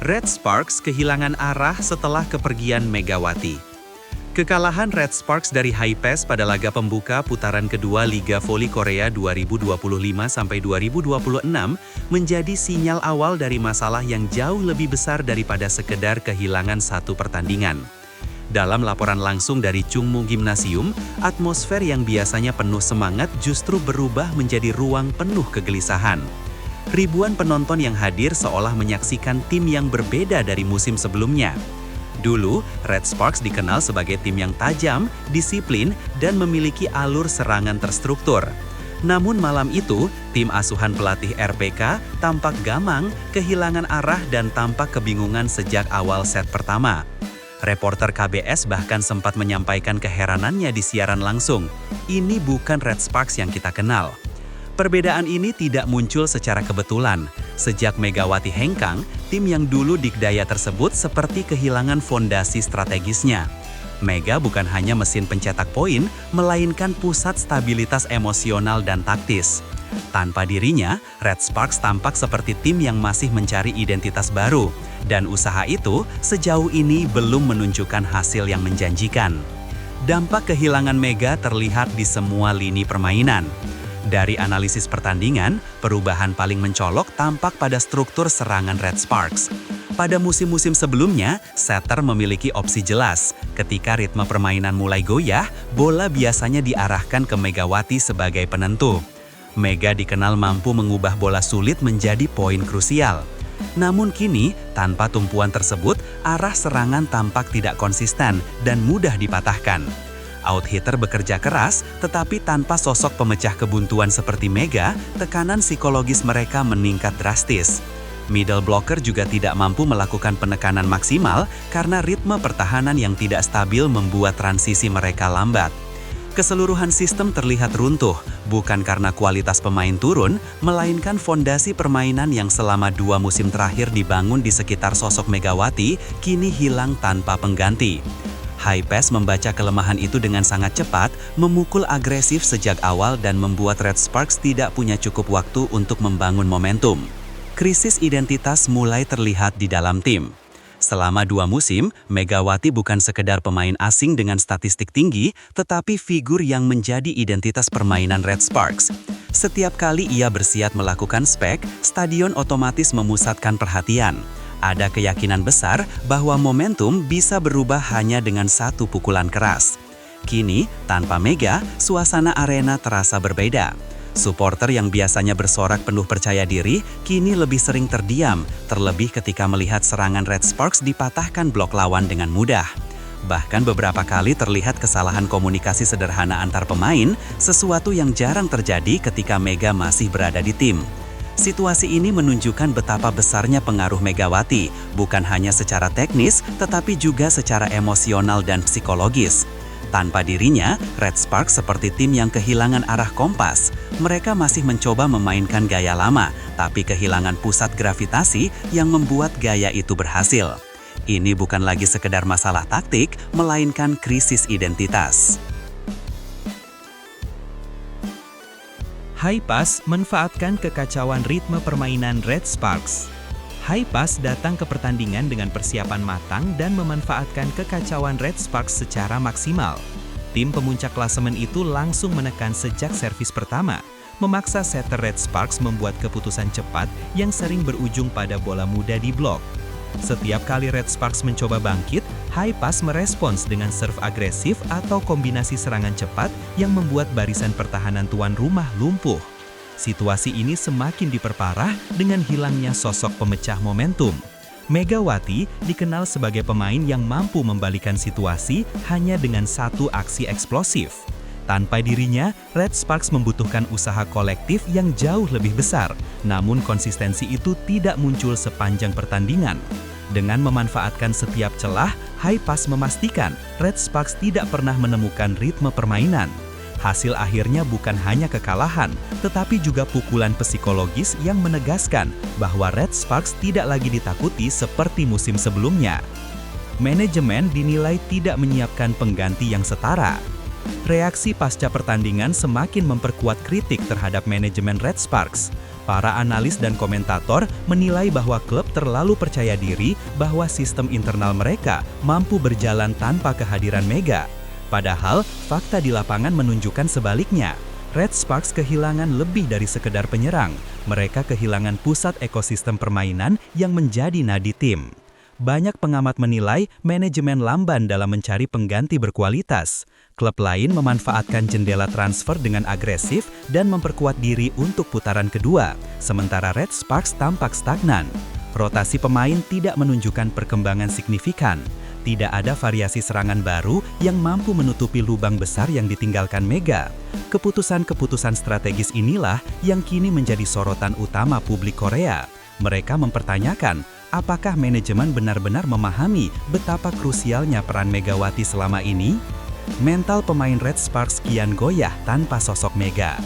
Red Sparks kehilangan arah setelah kepergian Megawati. Kekalahan Red Sparks dari Haipes pada laga pembuka putaran kedua Liga Voli Korea 2025-2026 menjadi sinyal awal dari masalah yang jauh lebih besar daripada sekedar kehilangan satu pertandingan. Dalam laporan langsung dari Chungmu Gymnasium, atmosfer yang biasanya penuh semangat justru berubah menjadi ruang penuh kegelisahan. Ribuan penonton yang hadir seolah menyaksikan tim yang berbeda dari musim sebelumnya. Dulu, Red Sparks dikenal sebagai tim yang tajam, disiplin, dan memiliki alur serangan terstruktur. Namun malam itu, tim asuhan pelatih RPK tampak gamang, kehilangan arah dan tampak kebingungan sejak awal set pertama. Reporter KBS bahkan sempat menyampaikan keheranannya di siaran langsung. Ini bukan Red Sparks yang kita kenal. Perbedaan ini tidak muncul secara kebetulan. Sejak Megawati hengkang, tim yang dulu dikdaya tersebut seperti kehilangan fondasi strategisnya. Mega bukan hanya mesin pencetak poin, melainkan pusat stabilitas emosional dan taktis. Tanpa dirinya, Red Sparks tampak seperti tim yang masih mencari identitas baru, dan usaha itu sejauh ini belum menunjukkan hasil yang menjanjikan. Dampak kehilangan Mega terlihat di semua lini permainan. Dari analisis pertandingan, perubahan paling mencolok tampak pada struktur serangan Red Sparks. Pada musim-musim sebelumnya, setter memiliki opsi jelas. Ketika ritme permainan mulai goyah, bola biasanya diarahkan ke Megawati sebagai penentu. Mega dikenal mampu mengubah bola sulit menjadi poin krusial. Namun kini, tanpa tumpuan tersebut, arah serangan tampak tidak konsisten dan mudah dipatahkan. Out-hitter bekerja keras, tetapi tanpa sosok pemecah kebuntuan seperti Mega, tekanan psikologis mereka meningkat drastis. Middle blocker juga tidak mampu melakukan penekanan maksimal karena ritme pertahanan yang tidak stabil membuat transisi mereka lambat. Keseluruhan sistem terlihat runtuh, bukan karena kualitas pemain turun, melainkan fondasi permainan yang selama 2 musim terakhir dibangun di sekitar sosok Megawati, kini hilang tanpa pengganti. Haipes membaca kelemahan itu dengan sangat cepat, memukul agresif sejak awal dan membuat Red Sparks tidak punya cukup waktu untuk membangun momentum. Krisis identitas mulai terlihat di dalam tim. Selama 2 musim, Megawati bukan sekedar pemain asing dengan statistik tinggi, tetapi figur yang menjadi identitas permainan Red Sparks. Setiap kali ia bersiap melakukan spek, stadion otomatis memusatkan perhatian. Ada keyakinan besar bahwa momentum bisa berubah hanya dengan satu pukulan keras. Kini, tanpa Mega, suasana arena terasa berbeda. Supporter yang biasanya bersorak penuh percaya diri, kini lebih sering terdiam, terlebih ketika melihat serangan Red Sparks dipatahkan blok lawan dengan mudah. Bahkan beberapa kali terlihat kesalahan komunikasi sederhana antar pemain, sesuatu yang jarang terjadi ketika Mega masih berada di tim. Situasi ini menunjukkan betapa besarnya pengaruh Megawati, bukan hanya secara teknis, tetapi juga secara emosional dan psikologis. Tanpa dirinya, Red Sparks seperti tim yang kehilangan arah kompas. Mereka masih mencoba memainkan gaya lama, tapi kehilangan pusat gravitasi yang membuat gaya itu berhasil. Ini bukan lagi sekedar masalah taktik, melainkan krisis identitas. Haipes manfaatkan kekacauan ritme permainan Red Sparks. Haipes datang ke pertandingan dengan persiapan matang dan memanfaatkan kekacauan Red Sparks secara maksimal. Tim pemuncak klasemen itu langsung menekan sejak servis pertama, memaksa setter Red Sparks membuat keputusan cepat yang sering berujung pada bola mudah di blok. Setiap kali Red Sparks mencoba bangkit, Haipes merespons dengan serve agresif atau kombinasi serangan cepat yang membuat barisan pertahanan tuan rumah lumpuh. Situasi ini semakin diperparah dengan hilangnya sosok pemecah momentum. Megawati dikenal sebagai pemain yang mampu membalikan situasi hanya dengan satu aksi eksplosif. Tanpa dirinya, Red Sparks membutuhkan usaha kolektif yang jauh lebih besar, namun konsistensi itu tidak muncul sepanjang pertandingan. Dengan memanfaatkan setiap celah, Haipes memastikan Red Sparks tidak pernah menemukan ritme permainan. Hasil akhirnya bukan hanya kekalahan, tetapi juga pukulan psikologis yang menegaskan bahwa Red Sparks tidak lagi ditakuti seperti musim sebelumnya. Manajemen dinilai tidak menyiapkan pengganti yang setara. Reaksi pasca pertandingan semakin memperkuat kritik terhadap manajemen Red Sparks. Para analis dan komentator menilai bahwa klub terlalu percaya diri bahwa sistem internal mereka mampu berjalan tanpa kehadiran Mega. Padahal, fakta di lapangan menunjukkan sebaliknya. Red Sparks kehilangan lebih dari sekedar penyerang. Mereka kehilangan pusat ekosistem permainan yang menjadi nadi tim. Banyak pengamat menilai manajemen lamban dalam mencari pengganti berkualitas. Klub lain memanfaatkan jendela transfer dengan agresif dan memperkuat diri untuk putaran kedua, sementara Red Sparks tampak stagnan. Rotasi pemain tidak menunjukkan perkembangan signifikan. Tidak ada variasi serangan baru yang mampu menutupi lubang besar yang ditinggalkan Mega. Keputusan-keputusan strategis inilah yang kini menjadi sorotan utama publik Korea. Mereka mempertanyakan, apakah manajemen benar-benar memahami betapa krusialnya peran Megawati selama ini? Mental pemain Red Sparks kian goyah tanpa sosok Mega.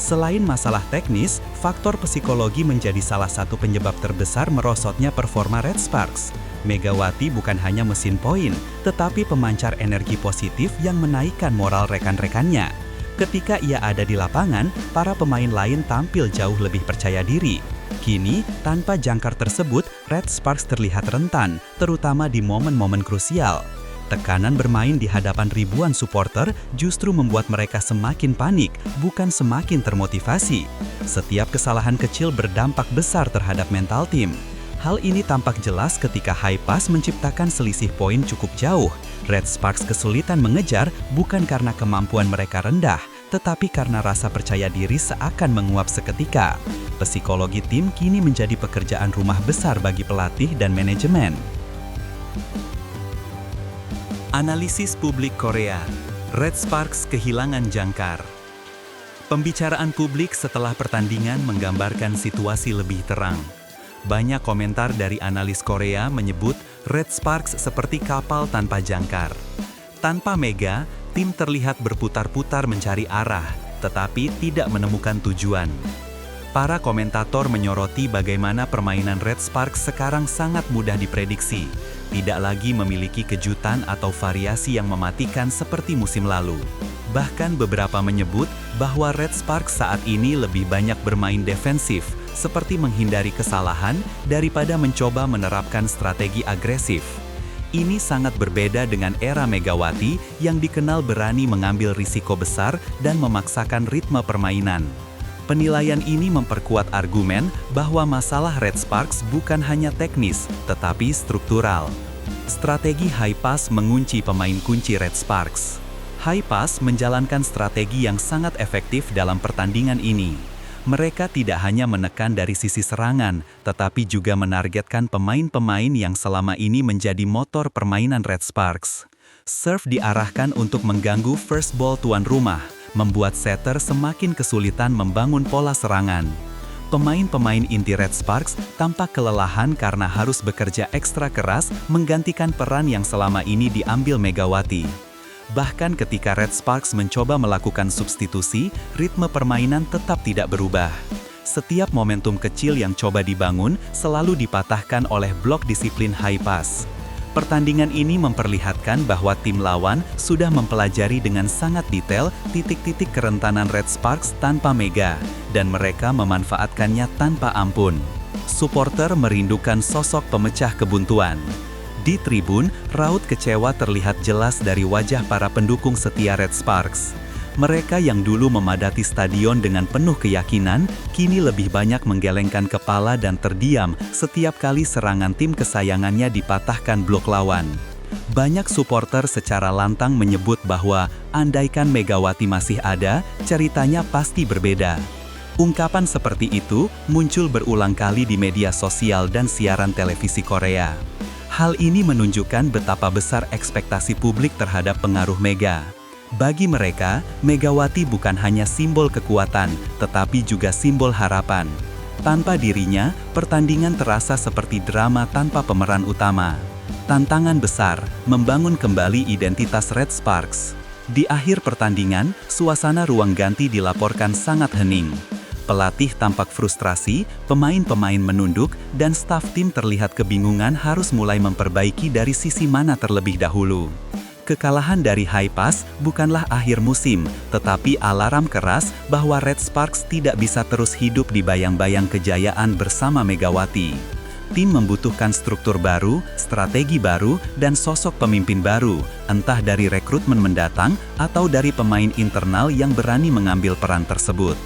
Selain masalah teknis, faktor psikologi menjadi salah satu penyebab terbesar merosotnya performa Red Sparks. Megawati bukan hanya mesin poin, tetapi pemancar energi positif yang menaikkan moral rekan-rekannya. Ketika ia ada di lapangan, para pemain lain tampil jauh lebih percaya diri. Kini, tanpa jangkar tersebut, Red Sparks terlihat rentan, terutama di momen-momen krusial. Tekanan bermain di hadapan ribuan supporter justru membuat mereka semakin panik, bukan semakin termotivasi. Setiap kesalahan kecil berdampak besar terhadap mental tim. Hal ini tampak jelas ketika High Pass menciptakan selisih poin cukup jauh. Red Sparks kesulitan mengejar bukan karena kemampuan mereka rendah, tetapi karena rasa percaya diri seakan menguap seketika. Psikologi tim kini menjadi pekerjaan rumah besar bagi pelatih dan manajemen. Analisis publik Korea, Red Sparks kehilangan jangkar. Pembicaraan publik setelah pertandingan menggambarkan situasi lebih terang. Banyak komentar dari analis Korea menyebut Red Sparks seperti kapal tanpa jangkar. Tanpa Mega, tim terlihat berputar-putar mencari arah, tetapi tidak menemukan tujuan. Para komentator menyoroti bagaimana permainan Red Sparks sekarang sangat mudah diprediksi, tidak lagi memiliki kejutan atau variasi yang mematikan seperti musim lalu. Bahkan beberapa menyebut bahwa Red Sparks saat ini lebih banyak bermain defensif, seperti menghindari kesalahan daripada mencoba menerapkan strategi agresif. Ini sangat berbeda dengan era Megawati yang dikenal berani mengambil risiko besar dan memaksakan ritme permainan. Penilaian ini memperkuat argumen bahwa masalah Red Sparks bukan hanya teknis, tetapi struktural. Strategi High Pass mengunci pemain kunci Red Sparks. High Pass menjalankan strategi yang sangat efektif dalam pertandingan ini. Mereka tidak hanya menekan dari sisi serangan, tetapi juga menargetkan pemain-pemain yang selama ini menjadi motor permainan Red Sparks. Serve diarahkan untuk mengganggu first ball tuan rumah, membuat setter semakin kesulitan membangun pola serangan. Pemain-pemain inti Red Sparks tampak kelelahan karena harus bekerja ekstra keras menggantikan peran yang selama ini diambil Megawati. Bahkan ketika Red Sparks mencoba melakukan substitusi, ritme permainan tetap tidak berubah. Setiap momentum kecil yang coba dibangun selalu dipatahkan oleh blok disiplin High Pass. Pertandingan ini memperlihatkan bahwa tim lawan sudah mempelajari dengan sangat detail titik-titik kerentanan Red Sparks tanpa Mega, dan mereka memanfaatkannya tanpa ampun. Supporter merindukan sosok pemecah kebuntuan. Di tribun, raut kecewa terlihat jelas dari wajah para pendukung setia Red Sparks. Mereka yang dulu memadati stadion dengan penuh keyakinan, kini lebih banyak menggelengkan kepala dan terdiam setiap kali serangan tim kesayangannya dipatahkan blok lawan. Banyak supporter secara lantang menyebut bahwa andaikan Megawati masih ada, ceritanya pasti berbeda. Ungkapan seperti itu muncul berulang kali di media sosial dan siaran televisi Korea. Hal ini menunjukkan betapa besar ekspektasi publik terhadap pengaruh Mega. Bagi mereka, Megawati bukan hanya simbol kekuatan, tetapi juga simbol harapan. Tanpa dirinya, pertandingan terasa seperti drama tanpa pemeran utama. Tantangan besar, membangun kembali identitas Red Sparks. Di akhir pertandingan, suasana ruang ganti dilaporkan sangat hening. Pelatih tampak frustrasi, pemain-pemain menunduk, dan staf tim terlihat kebingungan harus mulai memperbaiki dari sisi mana terlebih dahulu. Kekalahan dari High Pass bukanlah akhir musim, tetapi alarm keras bahwa Red Sparks tidak bisa terus hidup di bayang-bayang kejayaan bersama Megawati. Tim membutuhkan struktur baru, strategi baru, dan sosok pemimpin baru, entah dari rekrutmen mendatang atau dari pemain internal yang berani mengambil peran tersebut.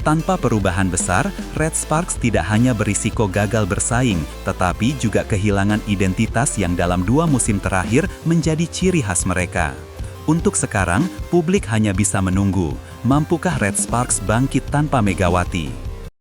Tanpa perubahan besar, Red Sparks tidak hanya berisiko gagal bersaing, tetapi juga kehilangan identitas yang dalam 2 musim terakhir menjadi ciri khas mereka. Untuk sekarang, publik hanya bisa menunggu, mampukah Red Sparks bangkit tanpa Megawati?